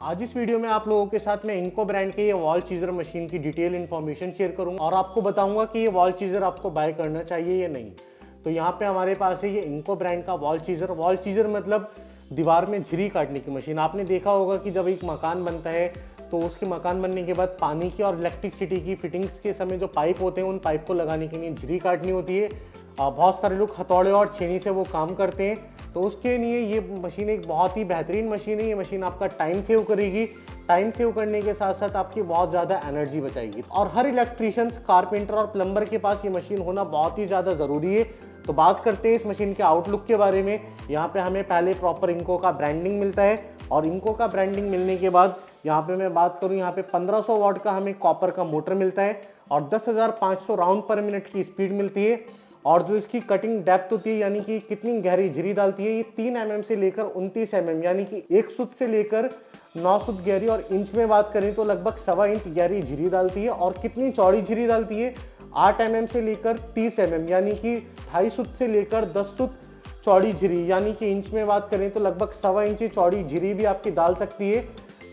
आज इस वीडियो में आप लोगों के साथ मैं इनको ब्रांड के ये वॉल चीजर मशीन की डिटेल इन्फॉर्मेशन शेयर करूंगा और आपको बताऊंगा कि ये वॉल चीजर आपको बाय करना चाहिए या नहीं। तो यहाँ पे हमारे पास है ये इनको ब्रांड का वॉल चीजर मतलब दीवार में झिरी काटने की मशीन। आपने देखा होगा कि जब एक मकान बनता है तो उसके मकान बनने के बाद पानी की और इलेक्ट्रिसिटी की फिटिंग्स के समय जो पाइप होते हैं उन पाइप को लगाने के लिए झिरी काटनी होती है। बहुत सारे लोग हथौड़े और छेनी से वो काम करते हैं, तो उसके लिए ये मशीन एक बहुत ही बेहतरीन मशीन है। ये मशीन आपका टाइम सेव करेगी, टाइम सेव करने के साथ साथ आपकी बहुत ज़्यादा एनर्जी बचाएगी। और हर इलेक्ट्रीशियंस, कारपेंटर और प्लम्बर के पास ये मशीन होना बहुत ही ज़्यादा ज़रूरी है। तो बात करते हैं इस मशीन के आउटलुक के बारे में। यहाँ पे हमें पहले प्रॉपर इंको का ब्रांडिंग मिलता है और इंको का ब्रांडिंग मिलने के बाद यहाँ पे मैं बात करूँ, यहाँ पे 1500 वॉट का हमें कॉपर का मोटर मिलता है और 10,500 राउंड पर मिनट की स्पीड मिलती है। और जो इसकी कटिंग डेप्थ होती है यानी कि कितनी गहरी झिरी डालती है, ये 3 mm से लेकर 29 mm यानी कि 1 सुत से लेकर 9 सुत गहरी, और इंच में बात करें तो लगभग 1.25 इंच गहरी झिरी डालती है। और कितनी चौड़ी झिरी डालती है, 8 mm से लेकर 30 mm यानी कि 2.5 सुत से लेकर 10 सुत चौड़ी झिरी, यानी कि इंच में बात करें तो लगभग 1.25 इंच चौड़ी झिरी भी आपकी डाल सकती है।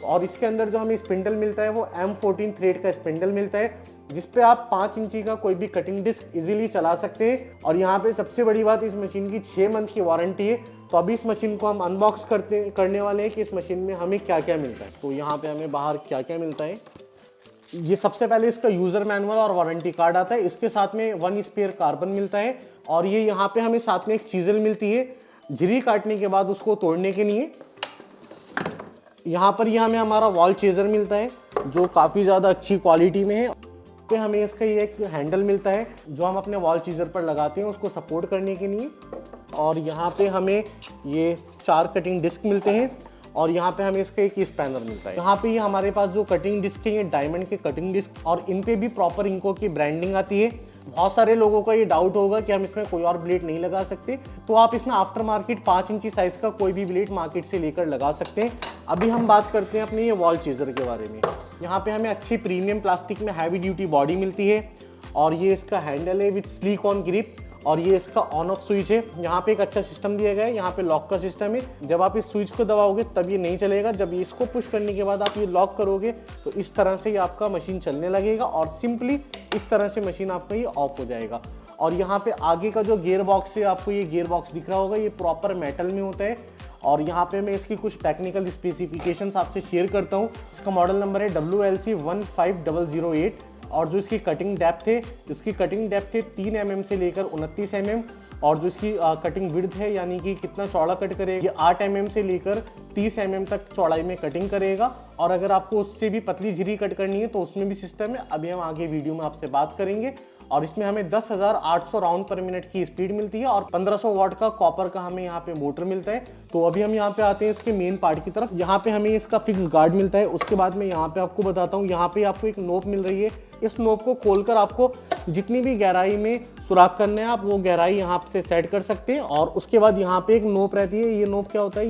और इसके अंदर जो हमें स्पिंडल मिलता है वो M14 थ्रेड का स्पिंडल मिलता है, जिसपे आप 5 इंची का कोई भी कटिंग डिस्क इजीली चला सकते हैं। और यहाँ पे सबसे बड़ी बात, इस मशीन की 6 मंथ की वारंटी है। तो अभी इस मशीन को हम अनबॉक्स करने वाले हैं कि इस मशीन में हमें क्या क्या मिलता है। तो यहाँ पे हमें बाहर क्या क्या मिलता है, ये सबसे पहले इसका यूजर मैनुअल और वारंटी कार्ड आता है। इसके साथ में 1 स्पेयर कार्बन मिलता है और ये यहाँ पे हमें साथ में एक चीजल मिलती है झिरी काटने के बाद उसको तोड़ने के लिए। यहाँ पर ये हमें हमारा वॉल चेजर मिलता है जो काफ़ी ज़्यादा अच्छी क्वालिटी में है। पे हमें इसका ये एक हैंडल मिलता है जो हम अपने वॉल चीजर पर लगाते हैं उसको सपोर्ट करने के लिए। और यहाँ पे हमें ये 4 कटिंग डिस्क मिलते हैं और यहाँ पे हमें इसका एक स्पैनर मिलता है। यहाँ पे ये हमारे पास जो कटिंग डिस्क है ये डायमंड के कटिंग डिस्क और इन पे भी प्रॉपर इंको की ब्रांडिंग आती है। बहुत सारे लोगों का ये डाउट होगा कि हम इसमें कोई और ब्लेड नहीं लगा सकते, तो आप इसमें आफ्टर मार्केट 5 इंची साइज का कोई भी ब्लेड मार्केट से लेकर लगा सकते हैं। अभी हम बात करते हैं अपने ये वॉल चीजर के बारे में। यहाँ पे हमें अच्छी प्रीमियम प्लास्टिक में हैवी ड्यूटी बॉडी मिलती है और ये इसका हैंडल है विद स्लीक ऑन ग्रिप और ये इसका ऑन ऑफ स्विच है। यहाँ पे एक अच्छा सिस्टम दिया गया है, यहाँ पे लॉक का सिस्टम है। जब आप इस स्विच को दबाओगे तब ये नहीं चलेगा, जब ये इसको पुश करने के बाद आप ये लॉक करोगे तो इस तरह से ये आपका मशीन चलने लगेगा और सिंपली इस तरह से मशीन आपका ये ऑफ हो जाएगा। और यहाँ पे आगे का जो गियर बॉक्स है, आपको ये गियर बॉक्स दिख रहा होगा, ये प्रॉपर मेटल में होता है। और यहाँ पे मैं इसकी कुछ टेक्निकल स्पेसिफिकेशंस आपसे शेयर करता हूँ। इसका मॉडल नंबर है WLC 15008 और जो इसकी कटिंग डेप्थ है, इसकी कटिंग डेप्थ है 3 mm से लेकर 29 mm और जो इसकी कटिंग विड्थ है यानी कि कितना चौड़ा कट करेगा, ये 8 mm से लेकर 30 mm तक चौड़ाई में कटिंग करेगा। और अगर आपको उससे भी पतली झिरी कट करनी है तो उसमें भी सिस्टम है, अभी हम आगे वीडियो में आपसे बात करेंगे। और इसमें हमें 10,800 राउंड पर मिनट की स्पीड मिलती है और 1500 वॉट का कॉपर का हमें यहाँ पे मोटर मिलता है। तो अभी हम यहाँ पे आते हैं इसके मेन पार्ट की तरफ। यहाँ पे हमें इसका फिक्स गार्ड मिलता है। उसके बाद मैं यहाँ पे आपको बताता हूँ, यहाँ पे आपको एक नोब मिल रही है। इस नोब को खोलकर आपको जितनी भी गहराई में सुराख करना है आप वो गहराई यहाँ से सेट कर सकते हैं। और उसके बाद यहाँ पे एक नोब रहती है। ये नोब क्या होता है,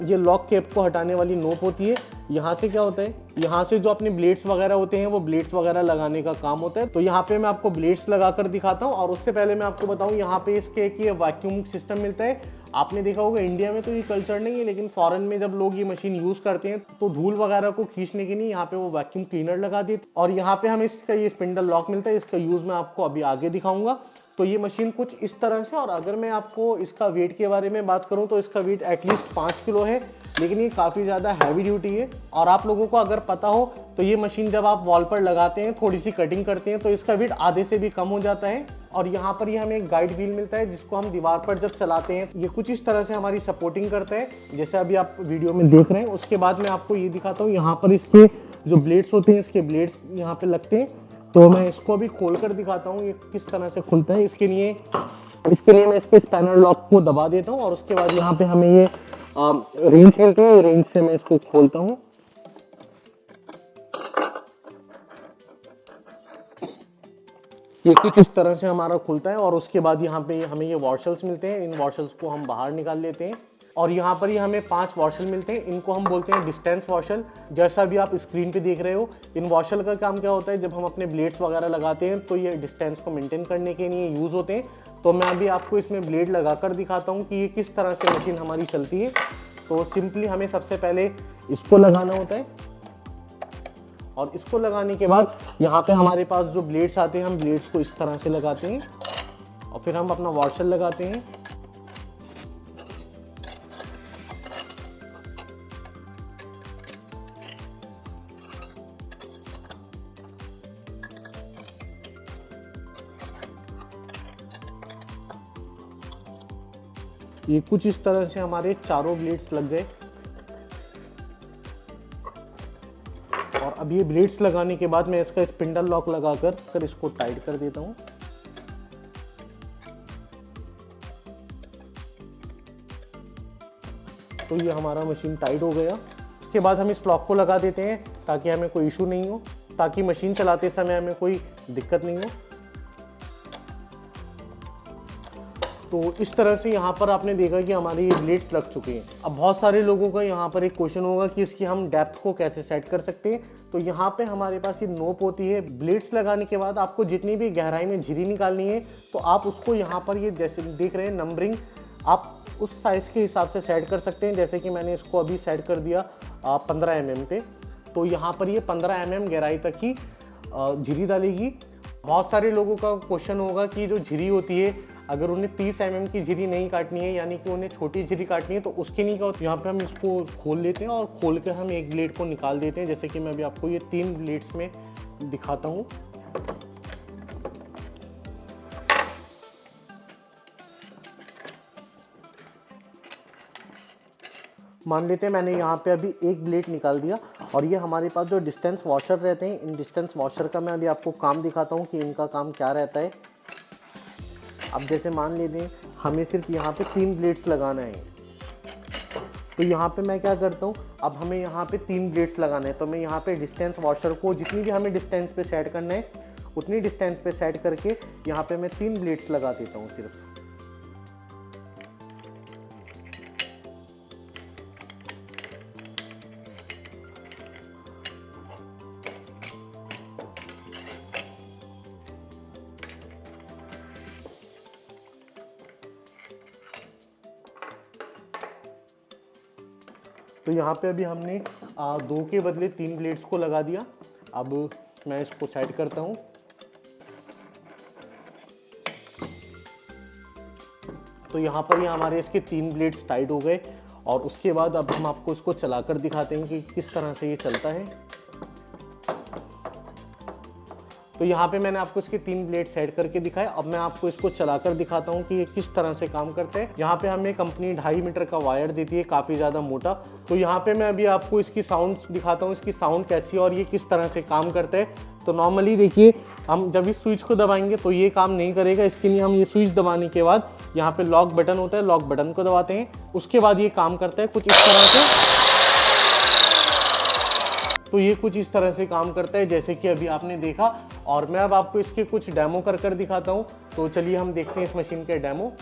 ये लॉक कैप को हटाने वाली नोब होती है। यहाँ से क्या होता है, यहाँ से जो अपने ब्लेड्स वगैरह होते हैं वो ब्लेड्स वगैरह लगाने का काम होता है। तो यहाँ पे मैं आपको ब्लेड्स लगाकर दिखाता हूँ। और उससे पहले मैं आपको बताऊँ, यहाँ पे इसके एक ये वैक्यूम सिस्टम मिलता है। आपने देखा होगा इंडिया में तो ये कल्चर नहीं है, लेकिन फॉरेन में जब लोग ये मशीन यूज करते हैं तो धूल वगैरह को खींचने के लिए यहाँ पे वो वैक्यूम क्लीनर लगा देते। और यहाँ पे हमें इसका ये स्पिंडल लॉक मिलता है। इसका यूज मैं आपको अभी आगे दिखाऊंगा। तो ये मशीन कुछ इस तरह से, और अगर मैं आपको इसका वेट के बारे में बात करूं तो इसका वेट एटलीस्ट 5 किलो है, लेकिन ये काफ़ी ज़्यादा हैवी ड्यूटी है। और आप लोगों को अगर पता हो तो ये मशीन जब आप वॉल पर लगाते हैं, थोड़ी सी कटिंग करते हैं तो इसका वेट आधे से भी कम हो जाता है। और यहाँ पर ये हमें एक गाइड व्हील मिलता है जिसको हम दीवार पर जब चलाते हैं ये कुछ इस तरह से हमारी सपोर्टिंग करता है, जैसे अभी आप वीडियो में देख रहे हैं। उसके बाद मैं आपको ये दिखाता हूँ, यहाँ पर इसके जो ब्लेड्स होते हैं, इसके ब्लेड्स यहाँ पे लगते हैं। तो मैं इसको अभी खोल कर दिखाता हूँ ये किस तरह से खुलता है। इसके लिए मैं इसके स्पैनर लॉक को दबा देता हूँ और उसके बाद यहाँ पे हमें ये रेंज मिलती है। रेंज से मैं इसको खोलता हूँ। ये कुछ इस तरह से हमारा खुलता है और उसके बाद यहाँ पे हमें ये वॉशल्स मिलते हैं। इन वॉशल्स को हम बाहर निकाल लेते हैं और यहाँ पर ये हमें 5 वॉशल मिलते हैं। इनको हम बोलते हैं डिस्टेंस वॉशल, जैसा भी आप स्क्रीन पे देख रहे हो। इन वॉशल का काम क्या होता है, जब हम अपने ब्लेड्स वगैरह लगाते हैं तो ये डिस्टेंस को मेंटेन करने के लिए यूज़ होते हैं। तो मैं अभी आपको इसमें ब्लेड लगा कर दिखाता हूँ कि ये किस तरह से मशीन हमारी चलती है। तो सिंपली हमें सबसे पहले इसको लगाना होता है, और इसको लगाने के बाद यहाँ पे हमारे पास जो ब्लेड्स आते हैं, हम ब्लेड्स को इस तरह से लगाते हैं और फिर हम अपना वॉशर लगाते हैं। ये कुछ इस तरह से हमारे चारों ब्लेड्स लग गए। और अब ये ब्लेड्स लगाने के बाद मैं इसका स्पिंडल लॉक लगाकर इसको टाइट कर देता हूँ। तो ये हमारा मशीन टाइट हो गया। इसके बाद हम इस लॉक को लगा देते हैं ताकि हमें कोई इशू नहीं हो, ताकि मशीन चलाते समय हमें कोई दिक्कत नहीं हो। तो इस तरह से यहाँ पर आपने देखा कि हमारे ये ब्लेड्स लग चुके हैं। अब बहुत सारे लोगों का यहाँ पर एक क्वेश्चन होगा कि इसकी हम डेप्थ को कैसे सेट कर सकते हैं। तो यहाँ पे हमारे पास ये नोप होती है। ब्लेड्स लगाने के बाद आपको जितनी भी गहराई में झिरी निकालनी है तो आप उसको यहाँ पर ये जैसे देख रहे हैं नंबरिंग, आप उस साइज़ के हिसाब से सेट कर सकते हैं। जैसे कि मैंने इसको अभी सेट कर दिया 15 mm पे, तो यहाँ पर ये 15 mm गहराई तक ही झिरी डालेगी। बहुत सारे लोगों का क्वेश्चन होगा कि जो झिरी होती है, अगर उन्हें 30 mm की झिरी नहीं काटनी है, यानी कि उन्हें छोटी झिरी काटनी है, तो उसके लिए क्या होता है, यहाँ पे हम इसको खोल लेते हैं और खोल के हम एक ब्लेड को निकाल देते हैं। जैसे कि मैं अभी आपको ये 3 ब्लेड्स में दिखाता हूँ। मान लेते हैं मैंने यहाँ पे अभी एक ब्लेड निकाल दिया, और ये हमारे पास जो डिस्टेंस वॉशर रहते हैं, इन डिस्टेंस वॉशर का मैं अभी आपको काम दिखाता हूँ कि इनका काम क्या रहता है। अब जैसे मान लेते हैं हमें सिर्फ यहाँ पे 3 ब्लेड्स लगाना है, तो यहाँ पे मैं क्या करता हूँ, अब हमें यहाँ पे 3 ब्लेड्स लगाना है, तो मैं यहाँ पे डिस्टेंस वॉशर को जितनी भी हमें डिस्टेंस पे सेट करना है उतनी डिस्टेंस पे सेट करके यहाँ पे मैं 3 ब्लेड्स लगा देता हूँ सिर्फ। तो यहाँ पे अभी हमने 2 के बदले 3 ब्लेड्स को लगा दिया। अब मैं इसको सेट करता हूँ। तो यहाँ पर ये हमारे इसके 3 ब्लेड्स टाइट हो गए, और उसके बाद अब हम आपको इसको चलाकर दिखाते हैं कि किस तरह से ये चलता है। तो यहाँ पे मैंने आपको इसके 3 ब्लेड सेट करके दिखाए। अब मैं आपको इसको चलाकर दिखाता हूँ कि ये किस तरह से काम करता है। यहाँ पे हमें कंपनी 2.5 मीटर का वायर देती है, काफ़ी ज़्यादा मोटा। तो यहाँ पे मैं अभी आपको इसकी साउंड दिखाता हूँ, इसकी साउंड कैसी है और ये किस तरह से काम करता है। तो नॉर्मली देखिए, हम जब इस स्विच को दबाएंगे तो ये काम नहीं करेगा। इसके लिए हम ये स्विच दबाने के बाद यहाँ पे लॉक बटन होता है, लॉक बटन को दबाते हैं, उसके बाद ये काम करता है कुछ इस तरह से। तो ये कुछ इस तरह से काम करता है जैसे कि अभी आपने देखा, और मैं अब आपको इसके कुछ डेमो कर दिखाता हूँ। तो चलिए हम देखते हैं इस मशीन के डेमो।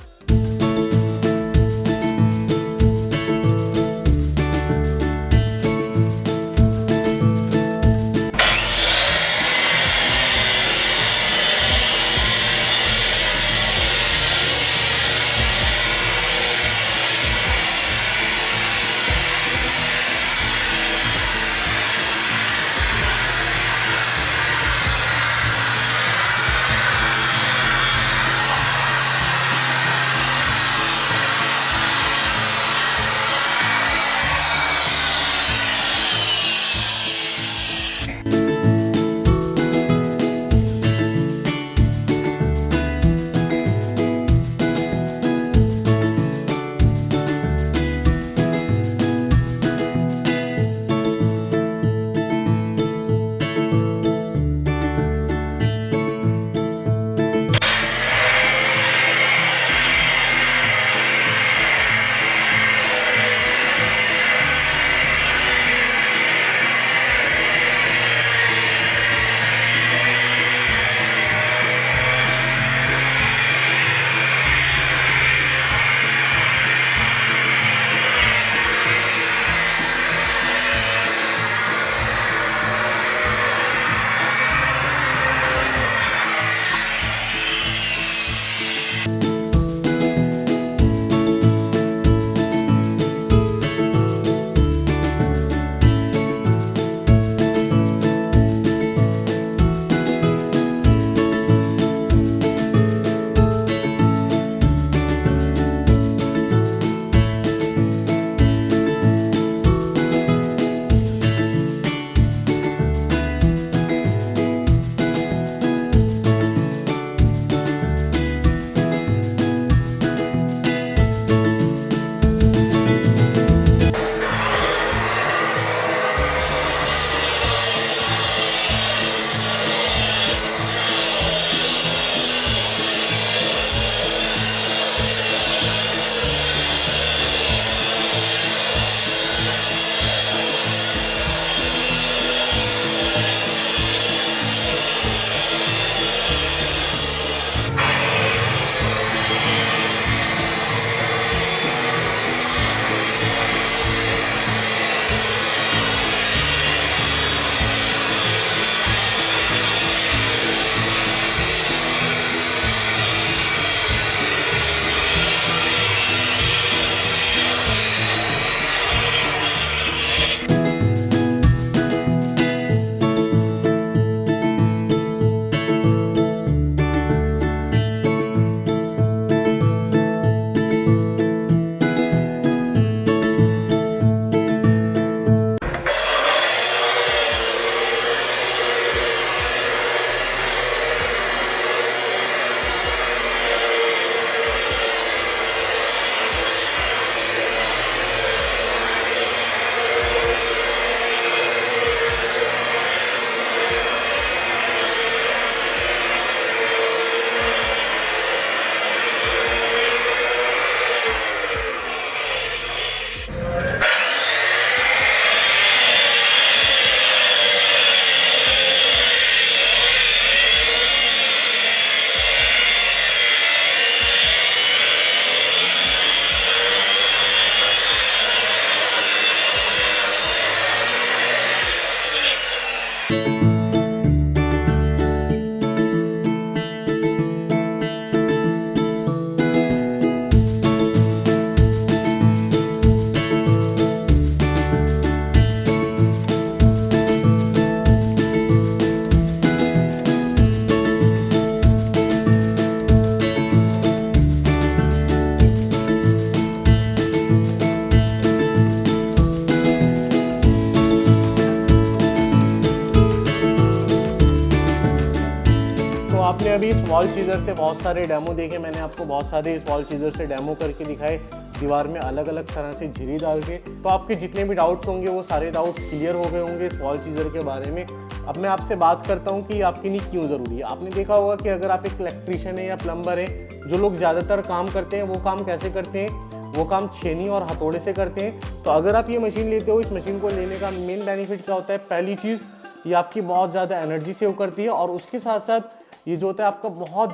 अभी इस वॉल चीज़र से बहुत सारे डेमो देखे, मैंने आपको बहुत सारे इस वॉल चीज़र से डेमो करके दिखाए, दीवार में अलग अलग तरह से झिरी डाल के। तो आपके जितने भी डाउट्स होंगे वो सारे डाउट्स क्लियर हो गए होंगे इस वॉल चीज़र के बारे में। अब मैं आपसे बात करता हूँ कि आपके लिए क्यों ज़रूरी है। आपने देखा होगा कि अगर आप एक इलेक्ट्रीशियन है या प्लम्बर है, जो लोग ज़्यादातर काम करते हैं वो काम कैसे करते हैं, वो काम छेनी और हथौड़े से करते हैं। तो अगर आप ये मशीन लेते हो, इस मशीन को लेने का मेन बेनिफिट क्या होता है, पहली चीज़ ये आपकी बहुत ज़्यादा एनर्जी सेव करती है, और उसके साथ साथ ये जो होता है आपका बहुत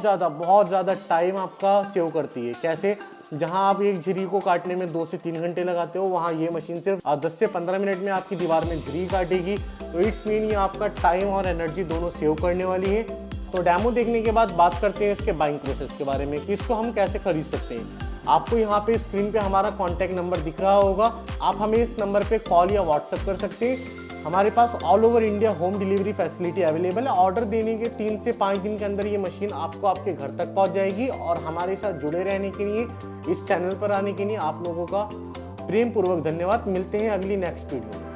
ज़्यादा टाइम आपका सेव करती है। कैसे, जहां आप एक झिरी को काटने में 2 से 3 घंटे लगाते हो, वहां ये मशीन सिर्फ 10 से 15 मिनट में आपकी दीवार में झिरी काटेगी। तो इट्स मीन ये आपका टाइम और एनर्जी दोनों सेव करने वाली है। तो डेमो देखने के बाद बात करते हैं इसके बाइंग प्रोसेस के बारे में कि इसको हम कैसे खरीद सकते हैं। आपको यहाँ पे स्क्रीन पे हमारा कॉन्टैक्ट नंबर दिख रहा होगा, आप हमें इस नंबर पे कॉल या व्हाट्सएप कर सकते हैं। हमारे पास all over India home delivery facility available है। ऑर्डर देने के 3 से 5 दिन के अंदर ये मशीन आपको आपके घर तक पहुंच जाएगी। और हमारे साथ जुड़े रहने के लिए, इस चैनल पर आने के लिए आप लोगों का प्रेम पूर्वक धन्यवाद। मिलते हैं अगली नेक्स्ट वीडियो में।